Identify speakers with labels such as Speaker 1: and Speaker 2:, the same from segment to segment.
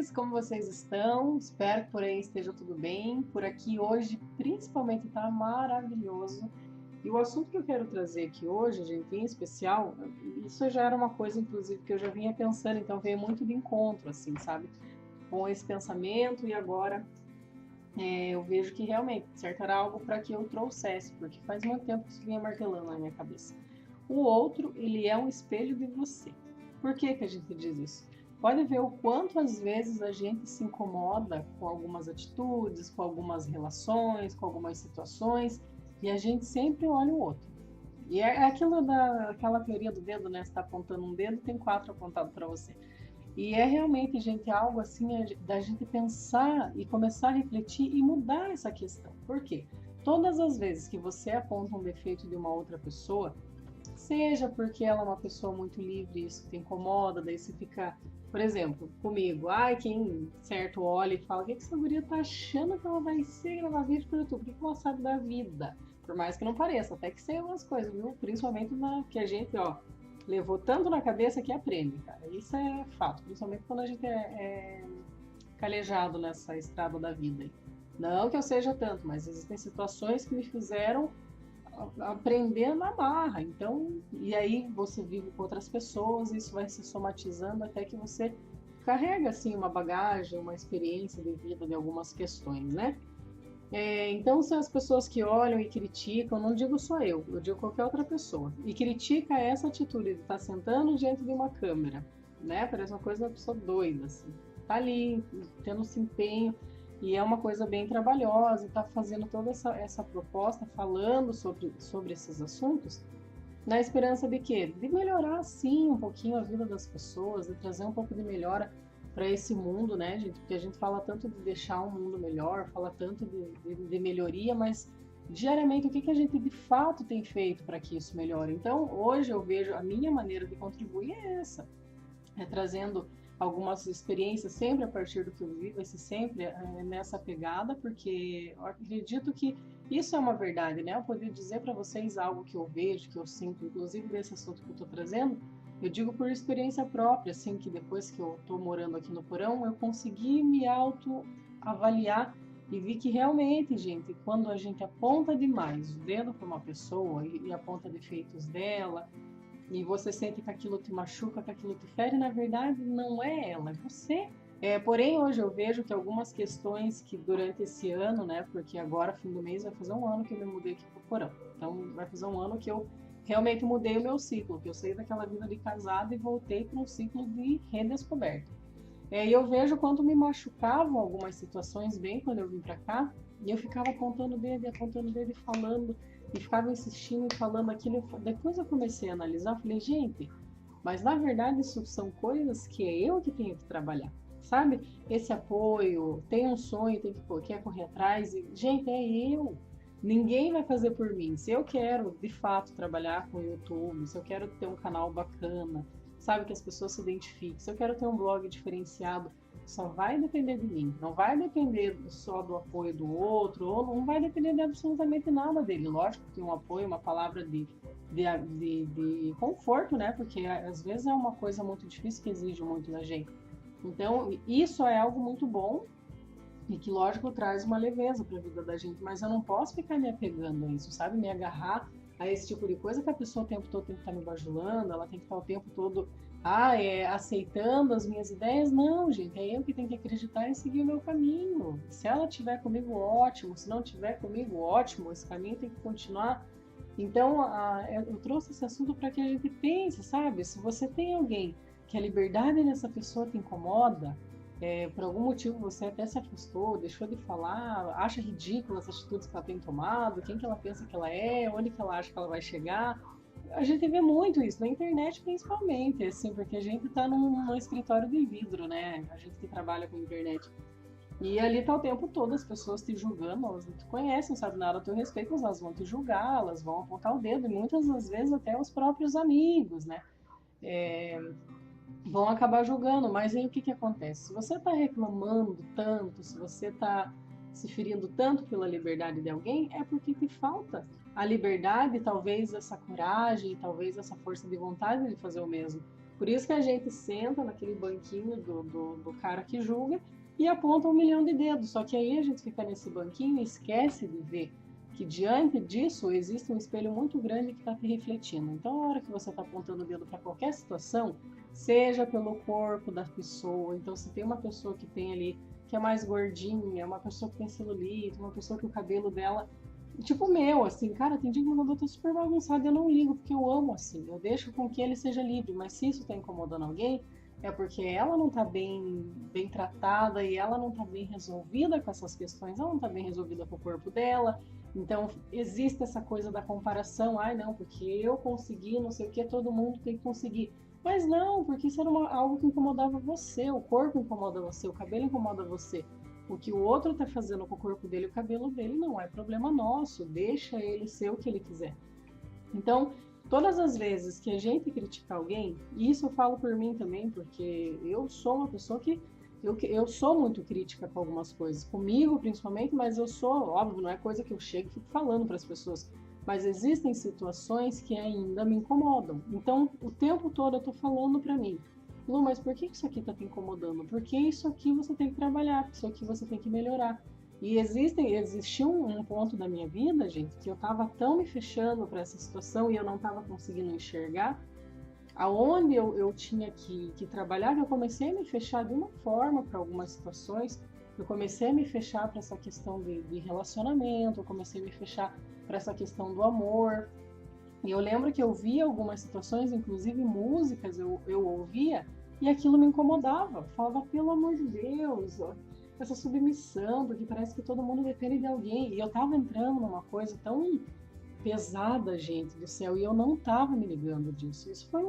Speaker 1: amores, como vocês estão? Espero que por aí esteja tudo bem. Por aqui hoje, principalmente, está maravilhoso. E o assunto que eu quero trazer aqui hoje, gente, em especial, isso já era uma coisa, inclusive, que eu já vinha pensando, então veio muito de encontro, assim, sabe? Com esse pensamento, e agora eu vejo que realmente, certo, era algo para que eu trouxesse, porque faz muito tempo que isso vinha martelando na minha cabeça. O outro, ele é um espelho de você. Por que que a gente diz isso? Pode ver o quanto às vezes a gente se incomoda com algumas atitudes, com algumas relações, com algumas situações, e a gente sempre olha o outro. E é aquilo aquela teoria do dedo, né? Você está apontando um dedo, tem quatro apontados para você. E é realmente, gente, algo assim da gente pensar e começar a refletir e mudar essa questão. Por quê? Todas as vezes que você aponta um defeito de uma outra pessoa, seja porque ela é uma pessoa muito livre, isso te incomoda, daí você fica, por exemplo, comigo, ai, quem certo olha e fala, o que essa guria tá achando que ela vai ser gravar vídeo pro YouTube? O que ela sabe da vida? Por mais que não pareça, até que sei umas coisas, viu? Principalmente que a gente, ó, levou tanto na cabeça que aprende, cara. Isso é fato, principalmente quando a gente é calejado nessa estrada da vida. Não que eu seja tanto, mas existem situações que me fizeram aprender na marra. Então, e aí você vive com outras pessoas, isso vai se somatizando até que você carrega assim uma bagagem, uma experiência de vida de algumas questões, né? Então são as pessoas que olham e criticam, não digo só eu digo qualquer outra pessoa, e critica essa atitude de estar sentando diante de uma câmera, né? Parece uma coisa da pessoa doida, assim. Tá ali, tendo esse empenho, e é uma coisa bem trabalhosa, tá fazendo toda essa proposta, falando sobre esses assuntos, na esperança de quê? De melhorar, sim, um pouquinho a vida das pessoas, de trazer um pouco de melhora para esse mundo, né, gente? Porque a gente fala tanto de deixar um mundo melhor, fala tanto de melhoria, mas diariamente o que a gente de fato tem feito para que isso melhore? Então, hoje eu vejo a minha maneira de contribuir é essa, trazendo algumas experiências sempre a partir do que eu vivo, esse sempre nessa pegada, porque eu acredito que isso é uma verdade, né? Eu poder dizer para vocês algo que eu vejo, que eu sinto, inclusive desse assunto que eu estou trazendo, eu digo por experiência própria, assim, que depois que eu estou morando aqui no porão, eu consegui me autoavaliar e vi que realmente, gente, quando a gente aponta demais o dedo para uma pessoa e aponta defeitos dela, e você sente que aquilo te machuca, que aquilo te fere, na verdade não é ela, é você. Porém, hoje eu vejo que algumas questões que durante esse ano, né, porque agora, fim do mês, vai fazer um ano que eu me mudei aqui pro porão. Então, vai fazer um ano que eu realmente mudei o meu ciclo, que eu saí daquela vida de casada e voltei para um ciclo de redescoberta. E eu vejo quanto me machucavam algumas situações bem quando eu vim para cá, e eu ficava apontando o dedo e falando, e ficava insistindo e falando aquilo. Depois eu comecei a analisar, falei, gente, mas na verdade isso são coisas que é eu que tenho que trabalhar, sabe? Esse apoio, tem um sonho, tem que quer correr atrás, e, gente, é eu. Ninguém vai fazer por mim. Se eu quero de fato trabalhar com o YouTube, se eu quero ter um canal bacana, sabe, que as pessoas se identifiquem, se eu quero ter um blog diferenciado, só vai depender de mim, não vai depender só do apoio do outro, ou não vai depender de absolutamente nada dele. Lógico que um apoio, uma palavra de conforto, né? Porque às vezes é uma coisa muito difícil que exige muito da gente. Então, isso é algo muito bom e que, lógico, traz uma leveza para a vida da gente, mas eu não posso ficar me apegando a isso, sabe? Me agarrar a esse tipo de coisa que a pessoa o tempo todo tem que estar me bajulando, ela tem que estar o tempo todo aceitando as minhas ideias. Não, gente, é eu que tenho que acreditar e seguir o meu caminho. Se ela estiver comigo, ótimo. Se não estiver comigo, ótimo. Esse caminho tem que continuar. Então, eu trouxe esse assunto para que a gente pense, sabe? Se você tem alguém que a liberdade dessa pessoa te incomoda, por algum motivo você até se afastou, deixou de falar, acha ridículas as atitudes que ela tem tomado, quem que ela pensa que ela é, onde que ela acha que ela vai chegar. A gente vê muito isso na internet, principalmente, assim, porque a gente está num escritório de vidro, né? A gente que trabalha com internet. E ali tá o tempo todo as pessoas te julgando, elas não te conhecem, não sabem nada a teu respeito, mas elas vão te julgar, elas vão apontar o dedo, e muitas das vezes até os próprios amigos, né? Vão acabar julgando, mas aí o que que acontece? Se você está reclamando tanto, se você está se ferindo tanto pela liberdade de alguém, é porque te falta a liberdade, talvez essa coragem, talvez essa força de vontade de fazer o mesmo. Por isso que a gente senta naquele banquinho do cara que julga e aponta 1 milhão de dedos. Só que aí a gente fica nesse banquinho e esquece de ver que diante disso existe um espelho muito grande que está te refletindo. Então, a hora que você está apontando o dedo para qualquer situação, seja pelo corpo da pessoa, então se tem uma pessoa que tem ali, que é mais gordinha, uma pessoa que tem celulite, uma pessoa que o cabelo dela, tipo o meu, assim, cara, tem dia que meu cabelo tá super bagunçado e eu não ligo, porque eu amo assim, eu deixo com que ele seja livre, mas se isso tá incomodando alguém, é porque ela não tá bem tratada e ela não tá bem resolvida com essas questões, ela não tá bem resolvida com o corpo dela. Então, existe essa coisa da comparação. Ai, não, porque eu consegui, não sei o que, todo mundo tem que conseguir. Mas não, porque isso era algo que incomodava você, o corpo incomoda você, o cabelo incomoda você. O que o outro está fazendo com o corpo dele e o cabelo dele não é problema nosso, deixa ele ser o que ele quiser. Então, todas as vezes que a gente critica alguém, e isso eu falo por mim também, porque eu sou uma pessoa que eu sou muito crítica com algumas coisas, comigo principalmente, mas eu sou, óbvio, não é coisa que eu chego e fico falando para as pessoas, mas existem situações que ainda me incomodam. Então, o tempo todo eu tô falando para mim, Lu, mas por que isso aqui tá te incomodando? Porque isso aqui você tem que trabalhar, isso aqui você tem que melhorar. E existiu um ponto da minha vida, gente, que eu tava tão me fechando para essa situação e eu não tava conseguindo enxergar aonde eu tinha que trabalhar, que eu comecei a me fechar de uma forma para algumas situações, eu comecei a me fechar para essa questão de relacionamento, eu comecei a me fechar para essa questão do amor. E eu lembro que eu via algumas situações, inclusive músicas, eu ouvia e aquilo me incomodava. Eu falava, pelo amor de Deus, ó, essa submissão, porque parece que todo mundo depende de alguém. E eu tava entrando numa coisa tão pesada, gente do céu, e eu não tava me ligando disso. Isso foi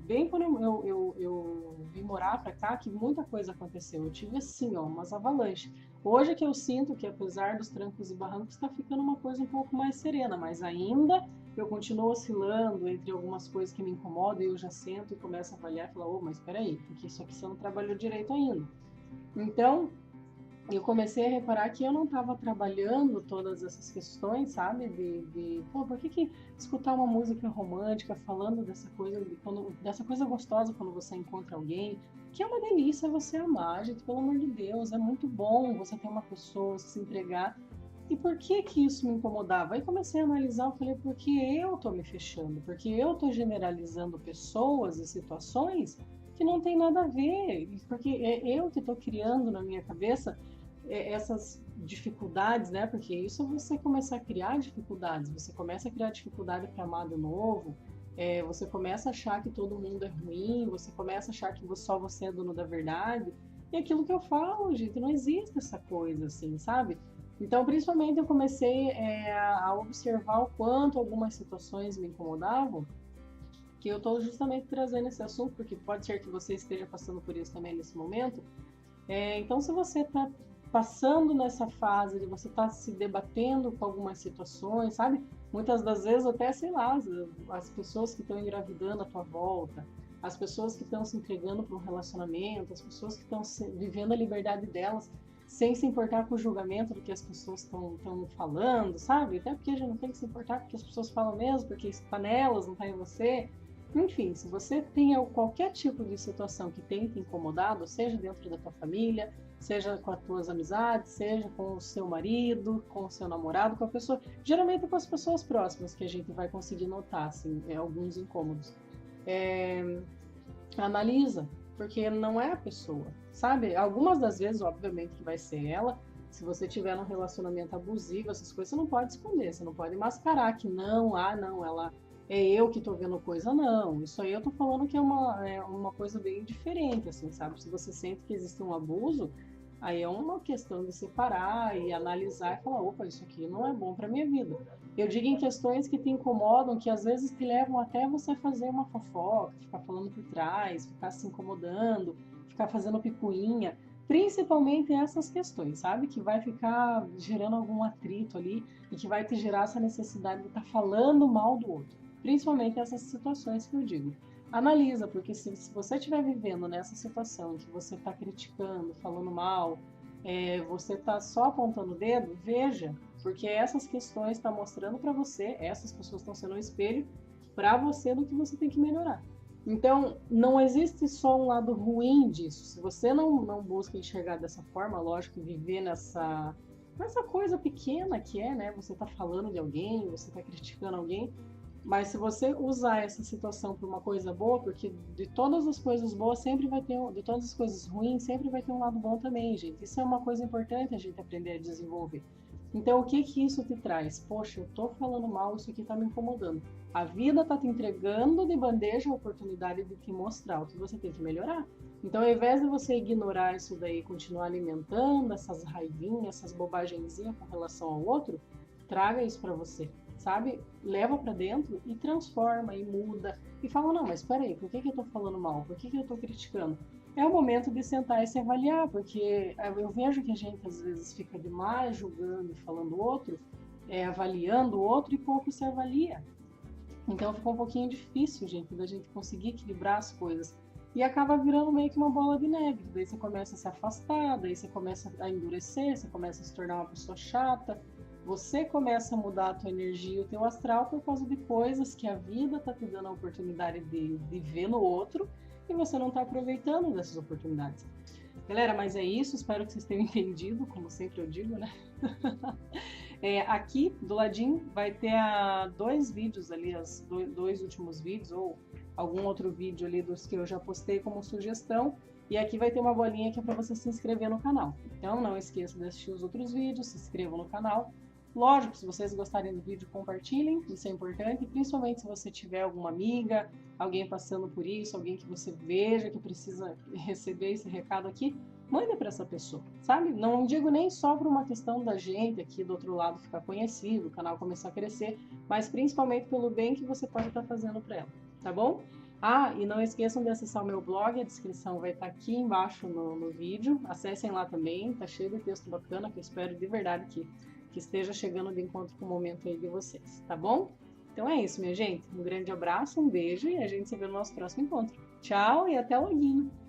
Speaker 1: bem quando eu vim morar pra cá, que muita coisa aconteceu. Eu tive assim, ó, umas avalanches. Hoje que eu sinto que, apesar dos trancos e barrancos, está ficando uma coisa um pouco mais serena, mas ainda eu continuo oscilando entre algumas coisas que me incomodam e eu já sento e começo a avaliar e falar, oh, mas peraí, porque isso aqui você não trabalhou direito ainda. Então, eu comecei a reparar que eu não estava trabalhando todas essas questões, sabe? Pô, por que escutar uma música romântica falando dessa coisa, dessa coisa gostosa quando você encontra alguém, que é uma delícia você amar, gente, pelo amor de Deus, é muito bom você ter uma pessoa, se entregar. E por que isso me incomodava? Aí comecei a analisar, eu falei, porque eu tô me fechando, porque eu tô generalizando pessoas e situações que não tem nada a ver, porque é eu que tô criando na minha cabeça essas dificuldades, né? Porque isso é você começar a criar dificuldades, você começa a criar dificuldade para amar de novo, você começa a achar que todo mundo é ruim, você começa a achar que só você é dono da verdade. E aquilo que eu falo, gente, não existe essa coisa assim, sabe? Então, principalmente, eu comecei a observar o quanto algumas situações me incomodavam, que eu estou justamente trazendo esse assunto, porque pode ser que você esteja passando por isso também nesse momento. Então, se você está passando nessa fase de você estar se debatendo com algumas situações, sabe? Muitas das vezes até, sei lá, as pessoas que estão engravidando à tua volta, as pessoas que estão se entregando para um relacionamento, as pessoas que estão vivendo a liberdade delas, sem se importar com o julgamento do que as pessoas estão falando, sabe? Até porque a gente não tem que se importar com o que as pessoas falam mesmo, porque isso está nelas, não está em você. Enfim, se você tem qualquer tipo de situação que tenha te incomodado, seja dentro da tua família, seja com as tuas amizades, seja com o seu marido, com o seu namorado, com a pessoa, geralmente é com as pessoas próximas que a gente vai conseguir notar assim, alguns incômodos. Analisa, porque não é a pessoa, sabe? Algumas das vezes, obviamente, que vai ser ela. Se você tiver um relacionamento abusivo, essas coisas, você não pode esconder, você não pode mascarar que não, não, ela é eu que tô vendo coisa, não. Isso aí eu tô falando que é uma coisa bem diferente, assim, sabe? Se você sente que existe um abuso, aí é uma questão de separar e analisar e falar, opa, isso aqui não é bom para minha vida. Eu digo em questões que te incomodam, que às vezes te levam até você fazer uma fofoca, ficar falando por trás, ficar se incomodando, ficar fazendo picuinha. Principalmente essas questões, sabe? Que vai ficar gerando algum atrito ali e que vai te gerar essa necessidade de estar falando mal do outro. Principalmente essas situações que eu digo. Analisa, porque se você estiver vivendo nessa situação que você está criticando, falando mal, você está só apontando o dedo, veja, porque essas questões estão mostrando para você, essas pessoas estão sendo um espelho para você do que você tem que melhorar. Então, não existe só um lado ruim disso. Se você não busca enxergar dessa forma, lógico, viver nessa coisa pequena que é, né? Você tá falando de alguém, você tá criticando alguém, mas se você usar essa situação para uma coisa boa, porque de todas as coisas boas sempre vai ter, de todas as coisas ruins sempre vai ter um lado bom também, gente. Isso é uma coisa importante a gente aprender a desenvolver. Então, o que que isso te traz? Poxa, eu tô falando mal, isso aqui tá me incomodando. A vida tá te entregando de bandeja a oportunidade de te mostrar o que você tem que melhorar. Então, ao invés de você ignorar isso daí e continuar alimentando essas raivinhas, essas bobagenzinhas com relação ao outro, traga isso para você, sabe? Leva para dentro e transforma e muda. E fala, não, mas espera aí, por que que eu tô falando mal? Por que que eu tô criticando? É o momento de sentar e se avaliar, porque eu vejo que a gente às vezes fica demais julgando e falando o outro, avaliando o outro e pouco se avalia. Então fica um pouquinho difícil, gente, da gente conseguir equilibrar as coisas. E acaba virando meio que uma bola de neve. Daí você começa a se afastar, daí você começa a endurecer, você começa a se tornar uma pessoa chata. Você começa a mudar a tua energia e o teu astral por causa de coisas que a vida está te dando a oportunidade de ver no outro e você não está aproveitando dessas oportunidades. Galera, mas é isso. Espero que vocês tenham entendido, como sempre eu digo, né? Aqui do ladinho vai ter dois vídeos ali, dois últimos vídeos, ou algum outro vídeo ali dos que eu já postei como sugestão. E aqui vai ter uma bolinha que é para você se inscrever no canal. Então não esqueça de assistir os outros vídeos, se inscrevam no canal. Lógico, se vocês gostarem do vídeo, compartilhem, isso é importante, principalmente se você tiver alguma amiga, alguém passando por isso, alguém que você veja que precisa receber esse recado aqui, mande para essa pessoa, sabe? Não digo nem só por uma questão da gente aqui do outro lado ficar conhecido, o canal começar a crescer, mas principalmente pelo bem que você pode estar fazendo para ela, tá bom? E não esqueçam de acessar o meu blog, a descrição vai estar aqui embaixo no vídeo, acessem lá também, tá cheio de texto bacana que eu espero de verdade que esteja chegando de encontro com o momento aí de vocês, tá bom? Então é isso, minha gente. Um grande abraço, um beijo e a gente se vê no nosso próximo encontro. Tchau e até logo!